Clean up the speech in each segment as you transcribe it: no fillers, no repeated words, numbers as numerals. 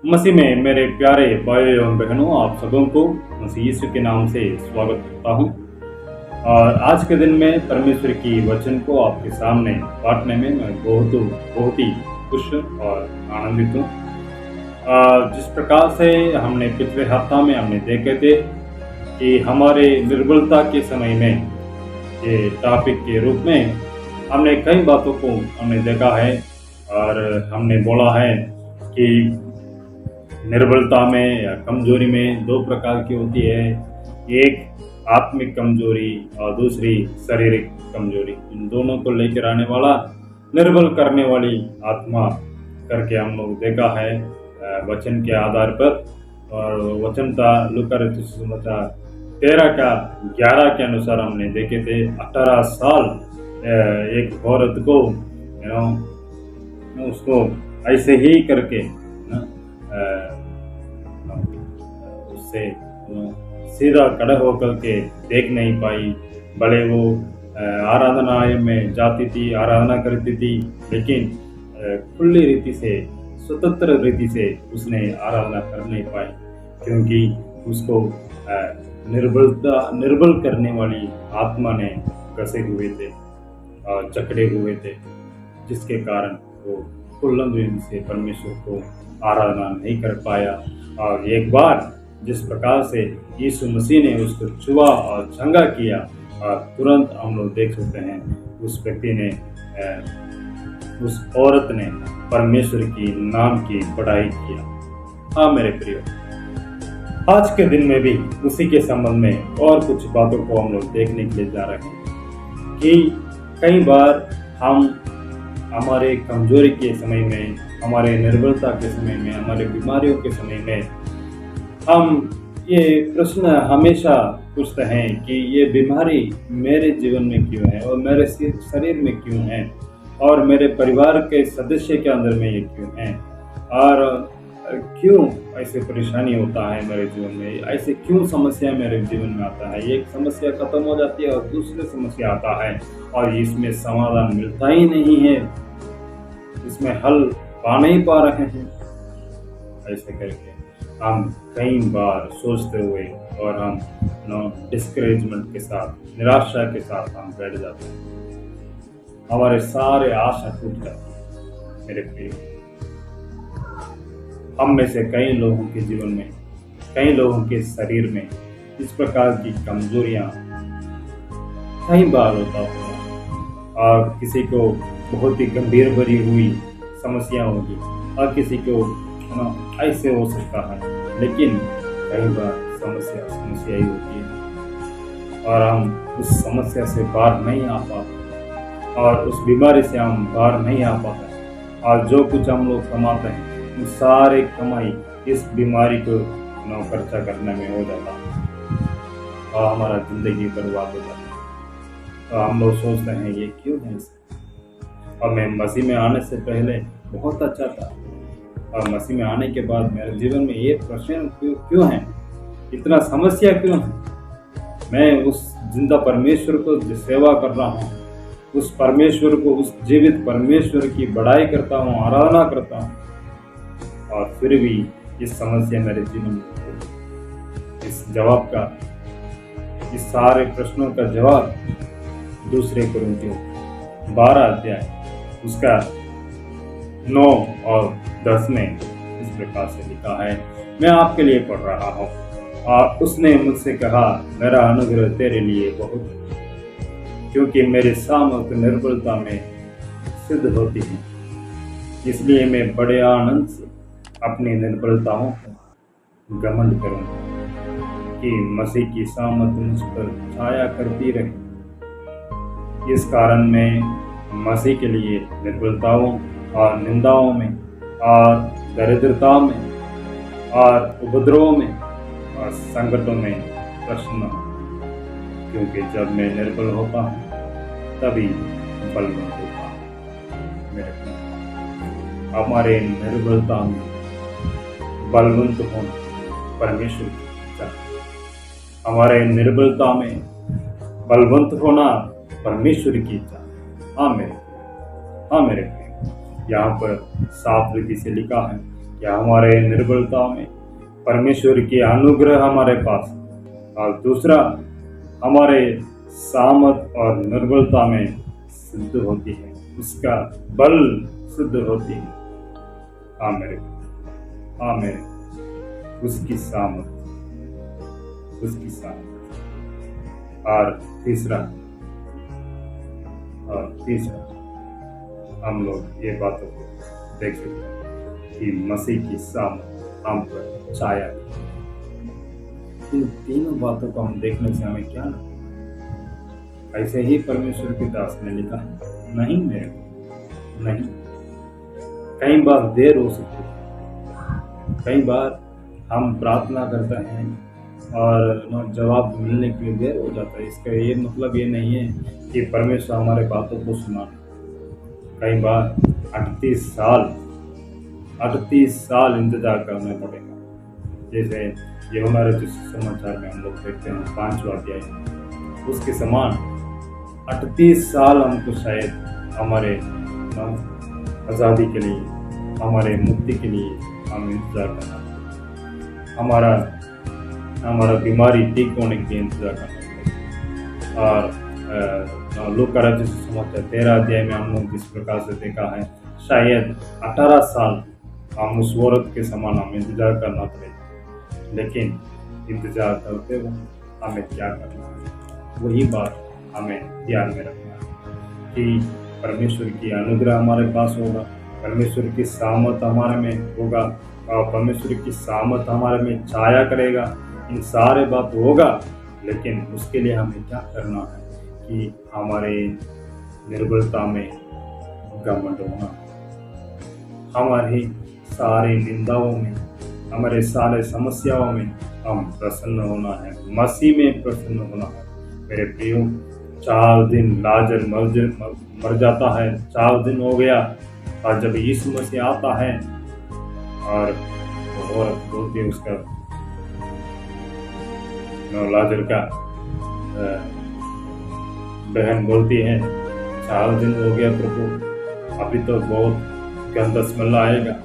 मसीह में मेरे प्यारे भाइयों एवं बहनों, आप सबों को मसीह यीशु के नाम से स्वागत करता हूं। और आज के दिन में परमेश्वर की वचन को आपके सामने बांटने में मैं बहुत ही खुश और आनंदित हूं। जिस प्रकार से हमने पिछले हफ्ता में हमने देखे थे कि हमारे निर्बलता के समय में ये टॉपिक के रूप में हमने कई बातों को हमने देखा है और हमने बोला है कि निर्बलता में या कमजोरी में दो प्रकार की होती है। एक आत्मिक कमजोरी और दूसरी शारीरिक कमजोरी। इन दोनों को लेकर आने वाला निर्बल करने वाली आत्मा करके हम लोग देखा है वचन के आधार पर। और वचन था लूका रचित सुसमाचार 13 का 11 के अनुसार हमने देखे थे। 18 साल एक औरत को उसको ऐसे ही करके उससे सीधा खड़ा होकर के देख नहीं पाई। भले वो आराधनालय में जाती थी, आराधना करती थी, लेकिन खुली रीति से, स्वतंत्र रीति से उसने आराधना कर नहीं पाई, क्योंकि उसको निर्बल करने वाली आत्मा ने कसे हुए थे और जकड़े हुए थे, जिसके कारण वो खुल्लम से परमेश्वर को आराधना नहीं कर पाया। और एक बार जिस प्रकार से यीशु मसीह ने उसको छुआ और चंगा किया, और तुरंत हम लोग देख सकते हैं उस व्यक्ति ने, उस औरत ने परमेश्वर की नाम की बड़ाई किया। हाँ मेरे प्रियो, आज के दिन में भी उसी के संबंध में और कुछ बातों को हम लोग देखने के लिए जा रहे हैं कि कई बार हम हमारे कमजोरी के समय में, हमारे निर्बलता के समय में, हमारे बीमारियों के समय में हम ये प्रश्न हमेशा पूछते हैं कि ये बीमारी मेरे जीवन में क्यों है और मेरे शरीर में क्यों है और मेरे परिवार के सदस्य के अंदर में ये क्यों है, और क्यों ऐसे परेशानी होता है मेरे जीवन में, ऐसे क्यों समस्या मेरे जीवन में आता है। एक समस्या खत्म हो जाती है और दूसरी समस्या आता है और इसमें समाधान मिलता ही नहीं है, इसमें हल पा नहीं पा रहे हैं। ऐसे करके हम कई बार सोचते हुए और हम डिस्करेजमेंट के साथ, निराशा के साथ हम बैठ जाते हैं, हमारे सारे आशा टूट जाती है। मेरे प्रिय, हम में से कई लोगों के जीवन में, कई लोगों के शरीर में इस प्रकार की कमजोरियां कई बार होता होगा, और किसी को बहुत ही गंभीर भरी हुई समस्या होगी और किसी को ऐसे हो सकता है, लेकिन कई बार समस्या ही होती है और हम उस समस्या से बाहर नहीं आ पाते और उस बीमारी से हम बाहर नहीं आ पाते, और जो कुछ हम लोग कमाते हैं उन सारे कमाई इस बीमारी को खर्चा करने में हो जाता है और हमारा जिंदगी बर्बाद हो जाता है। तो हम लोग सोचते हैं ये क्यों है ऐसा, और मैं मसीह में आने से पहले बहुत अच्छा था और मसीह में आने के बाद मेरे जीवन में ये प्रश्न क्यों है, इतना समस्या क्यों है। मैं उस जिंदा परमेश्वर को सेवा कर रहा हूँ, उस परमेश्वर को, उस जीवित परमेश्वर की बड़ाई करता हूँ, आराधना करता हूँ, और फिर भी इस समस्या मेरे जीवन में। इस जवाब का, इस सारे प्रश्नों का जवाब दूसरे कुरिन्थियों 12 अध्याय उसका 9 और 10 में इस प्रकार से लिखा है। मैं आपके लिए पढ़ रहा हूँ। और उसने मुझसे कहा, मेरा अनुग्रह तेरे लिए बहुत है, क्योंकि मेरे सामर्थ्य निर्बलता में सिद्ध होती है। इसलिए मैं बड़े आनंद से अपनी निर्बलताओं को घमंड करूँगा कि मसीह की सामर्थ्य मुझ पर छाया करती रहे। इस कारण मैं मसीह के लिए निर्बलताओं और निंदाओं में और दरिद्रता में और उपद्रवों में और संकटों में प्रसन्न हूँ, क्योंकि जब मैं निर्बल होता हूँ तभी बलवान होता हूँ। मेरे हमारे निर्बलता में बलवंत होना परमेश्वर की इच्छा है। हमारे निर्बलता में बलवंत होना परमेश्वर की इच्छा है। हाँ मेरे प्रिय, यहाँ पर साफ रीति से लिखा है या हमारे निर्बलता में परमेश्वर की अनुग्रह हमारे पास, और दूसरा हमारे सामर्थ और निर्बलता में सिद्ध होती है, उसका बल सिद्ध होती है। हाँ मेरे उसकी सामर्थ, और तीसरा हम लोग ये बातों को देख सकते हैं कि मसीह की सामर्थ हम पर छाया। इन तीनों बातों को हम देखने से हमें क्या ना, ऐसे ही परमेश्वर के दास ने लिखा है? नहीं मेरे को नहीं। कई बार देर हो सकती है, कई बार हम प्रार्थना करते हैं और जवाब मिलने के लिए देर हो जाता है। इसका ये मतलब ये नहीं है कि परमेश्वर हमारे बातों को सुना। कई बार 38 साल इंतजार करना पड़ेगा। जैसे यूहन्ना रचित सुसमाचार में हम लोग देखते हैं 5वां अध्याय, उसके समान 38 साल हमको शायद हमारे आज़ादी के लिए, हमारे मुक्ति के लिए हम इंतजार करना पड़ेगा। हमारा बीमारी ठीक होने के लिए इंतजार करना पड़ेगा। और लूका रचित सुसमाचार 13 अध्याय में हम लोग जिस प्रकार से देखा है, शायद 18 साल हम उस औरत के समान हम इंतजार करना पड़ेगा। लेकिन इंतजार करते वक्त हमें क्या करना है, वही बात हमें ध्यान में रखना है कि परमेश्वर की अनुग्रह हमारे पास होगा, परमेश्वर की सामर्थ हमारे में होगा, और परमेश्वर की सामर्थ हमारे में छाया करेगा। इन सारे बात होगा, लेकिन उसके लिए हमें क्या करना है कि हमारे निर्बलता में घमंड होना, हमारी सारी निंदाओं में, हमारे सारे समस्याओं में हम प्रसन्न होना है, मसीह में प्रसन्न होना है। मेरे प्रियो, 4 दिन लाजर मर जाता है, 4 दिन हो गया, और जब यीशु मसीह आता है और बोलती है, उसका लाजर का बहन बोलती है, 4 दिन हो गया प्रभु, अभी तो बहुत गंदा स्मेल आएगा।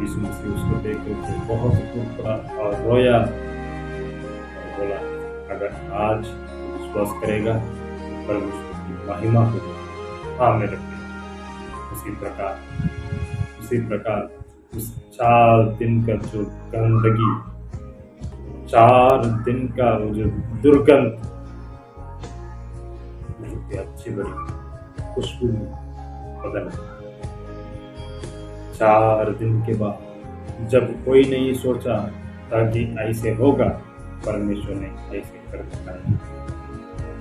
यीशु मसीह उसको देख कर बहुत दुख पड़ा और रोया और बोला, अगर आज विश्वास करेगा परमेश्वर की महिमा होगी। हाँ मेरे प्रिय, उसी प्रकार उस 4 दिन का जो गंदगी, 4 दिन का वो जो दुर्गंध, बहुत ही अच्छी बड़ी खुशबू बदल। 4 दिन के बाद जब कोई नहीं सोचा था कि ऐसे होगा, परमेश्वर ने ऐसे कर दिखाया।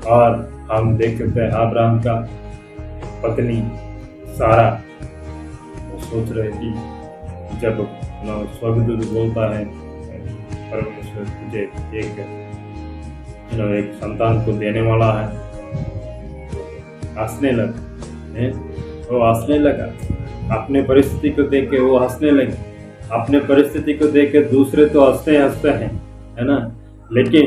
और हम देख सकते हैं अब्राहम का पत्नी सारा, वो सोच रहे थी, जब स्वर्गदूत बोलता है परमेश्वर तुझे एक संतान को देने वाला है, हंसने लगा। अपने परिस्थिति को देख के वो हंसने लगे। अपने परिस्थिति को देख के दूसरे तो हंसते हैं, है ना, लेकिन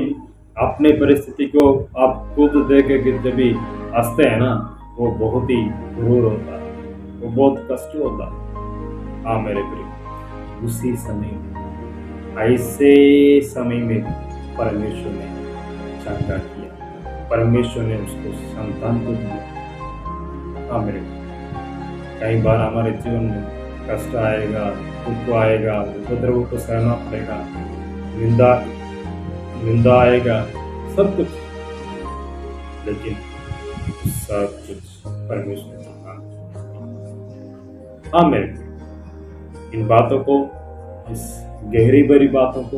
अपने परिस्थिति को आप खुद देख के जब भी हंसते हैं ना, वो बहुत ही गुरूर होता है, वो बहुत कष्ट होता है। हाँ मेरे प्रिय, उसी समय में, ऐसे समय में परमेश्वर ने चंगा किया, परमेश्वर ने उसको संतान को दिया। हाँ मेरे, कई बार हमारे जीवन में कष्ट आएगा, दुख आएगा, उपद्रव को सहना पड़ेगा, निंदा आएगा, सब कुछ, लेकिन सब कुछ परमेश्वर ने कहा। हाँ मेरे, इन बातों को, इस गहरी भरी बातों को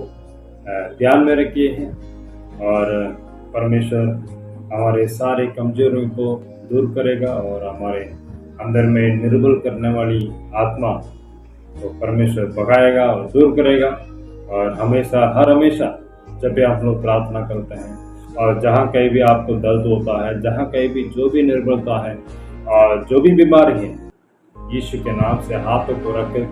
ध्यान में रखिए हैं, और परमेश्वर हमारे सारे कमजोरियों को दूर करेगा, और हमारे अंदर में निर्बल करने वाली आत्मा तो परमेश्वर भगाएगा और दूर करेगा। और हर हमेशा जब भी आप लोग प्रार्थना करते हैं, और जहाँ कहीं भी आपको दर्द होता है, जहाँ कहीं भी जो भी निर्बलता है और जो भी बीमारी है, यीशु के नाम से हाथों को रख कर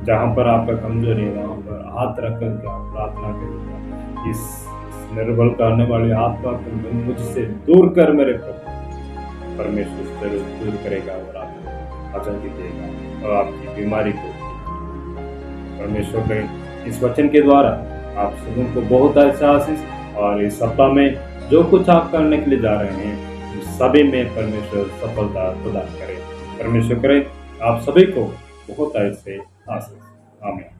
जहाँ पर आपका कमजोरी है, वहाँ पर हाथ रख कर आप प्रार्थना करेगा, इस निर्बल करने वाली आत्मा को मुझसे दूर कर मेरे प्रभु। परमेश्वर दूर करेगा और आप आज़ादी देगा और आपकी बीमारी को ठीक करेगा। परमेश्वर के इस वचन के द्वारा आप सबों को बहुत अच्छा आशीष, और इस सप्ताह में जो कुछ आप करने के लिए जा रहे हैं उस सभी में परमेश्वर सफलता प्रदान करे। परमेश्वर करे आप सभी को बहुत ऐसे आशीष। आमीन।